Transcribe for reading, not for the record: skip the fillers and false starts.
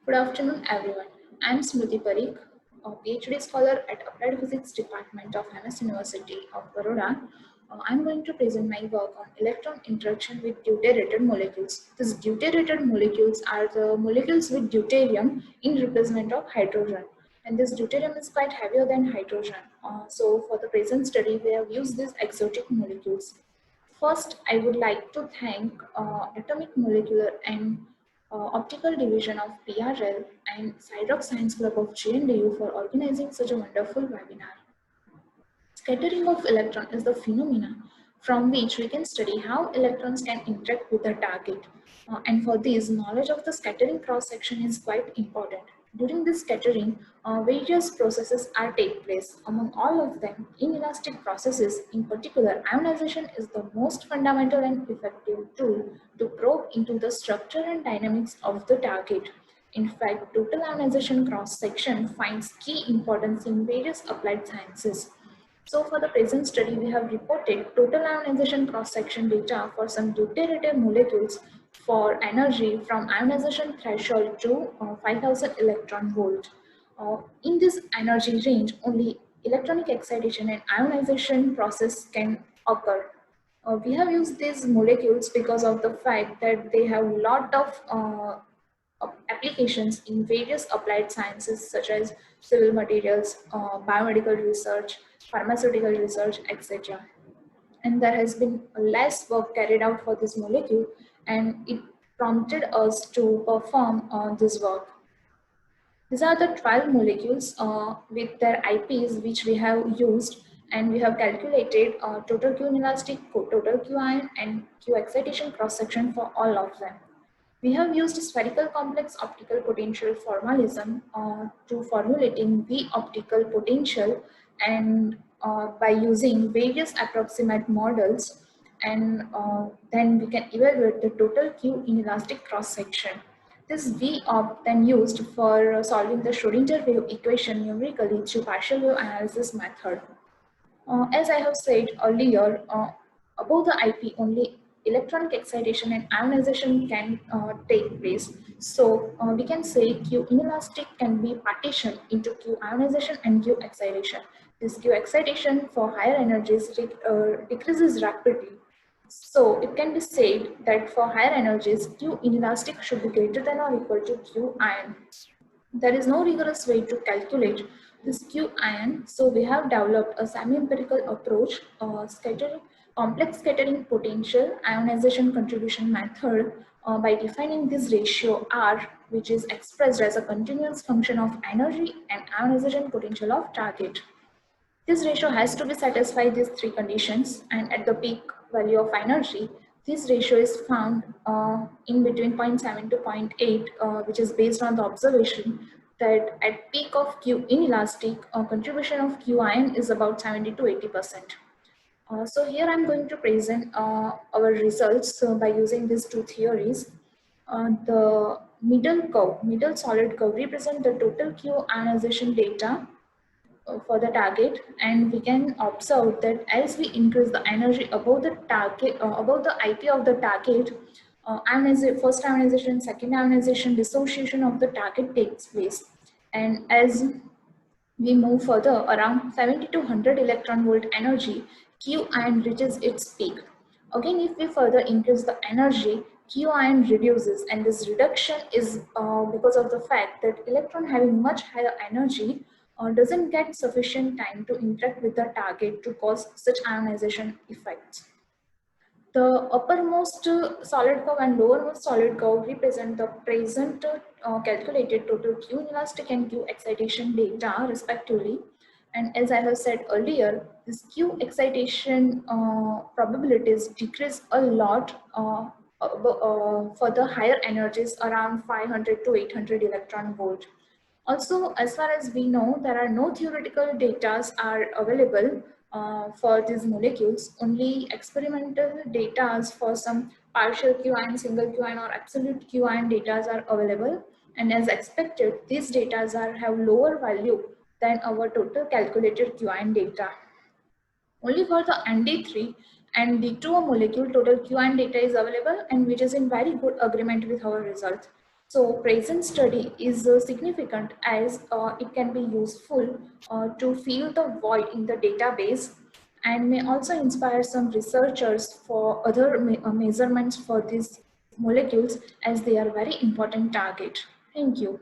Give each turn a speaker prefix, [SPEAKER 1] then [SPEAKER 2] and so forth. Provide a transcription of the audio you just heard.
[SPEAKER 1] Good afternoon, everyone. I am Smriti Parikh, a PhD scholar at Applied Physics Department of MS University of Baroda. I am going to present my work on electron interaction with deuterated molecules. These deuterated molecules are the molecules with deuterium in replacement of hydrogen. And this deuterium is quite heavier than hydrogen. So for the present study, we have used these exotic molecules. First, I would like to thank Atomic Molecular and Optical Division of PRL and Cyrox Science Club of GNDU for organizing such a wonderful webinar. Scattering of electron is the phenomena from which we can study how electrons can interact with the target. And for this, knowledge of the scattering cross-section is quite important. During this scattering, various processes are take place. Among all of them, inelastic processes, in particular, ionization is the most fundamental and effective tool to probe into the structure and dynamics of the target. In fact, total ionization cross-section finds key importance in various applied sciences. So for the present study, we have reported total ionization cross-section data for some deuterated molecules for energy from ionization threshold to 5000 electron volt. In this energy range, only electronic excitation and ionization process can occur. We have used these molecules because of the fact that they have a lot of applications in various applied sciences such as civil materials, biomedical research, pharmaceutical research, etc. And there has been less work carried out for this molecule, and it prompted us to perform this work. These are the 12 molecules with their IPs which we have used, and we have calculated total Q inelastic, total Q ion, and Q excitation cross section for all of them. We have used spherical complex optical potential formalism to formulating V optical potential, and by using various approximate models, and then we can evaluate the total Q inelastic cross section. This V op then used for solving the Schrodinger wave equation numerically through partial wave analysis method. As I have said earlier, above the IP only electronic excitation and ionization can take place. So we can say Q inelastic can be partitioned into Q ionization and Q excitation. This Q excitation for higher energies decreases rapidly. So it can be said that for higher energies, Q inelastic should be greater than or equal to Q ion. There is no rigorous way to calculate this Q ion, so we have developed a semi-empirical approach, complex scattering potential ionization contribution method by defining this ratio R, which is expressed as a continuous function of energy and ionization potential of target. This ratio has to be satisfied these three conditions, and at the peak value of energy, this ratio is found in between 0.7 to 0.8, which is based on the observation that at peak of Q inelastic, contribution of Q ion is about 70 to 80%. So here I'm going to present our results by using these two theories. The middle solid curve represent the total Q ionization data for the target, and we can observe that as we increase the energy above the target, above the IP of the target, first ionization, second ionization, dissociation of the target takes place. And as we move further around 70 to 100 electron volt energy, Q ion reaches its peak. Again, if we further increase the energy, Q ion reduces, and this reduction is because of the fact that electron having much higher energy doesn't get sufficient time to interact with the target to cause such ionization effects. The uppermost solid curve and lowermost solid curve represent the present calculated total Q inelastic and Q excitation data respectively. And as I have said earlier, this Q excitation probabilities decrease a lot for the higher energies around 500 to 800 electron volt. Also, as far as we know, there are no theoretical data are available for these molecules. Only experimental data for some partial Q ion, single Q ion, or absolute Q ion data are available. And as expected, these data have lower value than our total calculated Q ion data. Only for the ND3 and D2 molecule, total Q ion data is available, and which is in very good agreement with our result. So present study is significant as it can be useful to fill the void in the database and may also inspire some researchers for other measurements for these molecules as they are very important target. Thank you.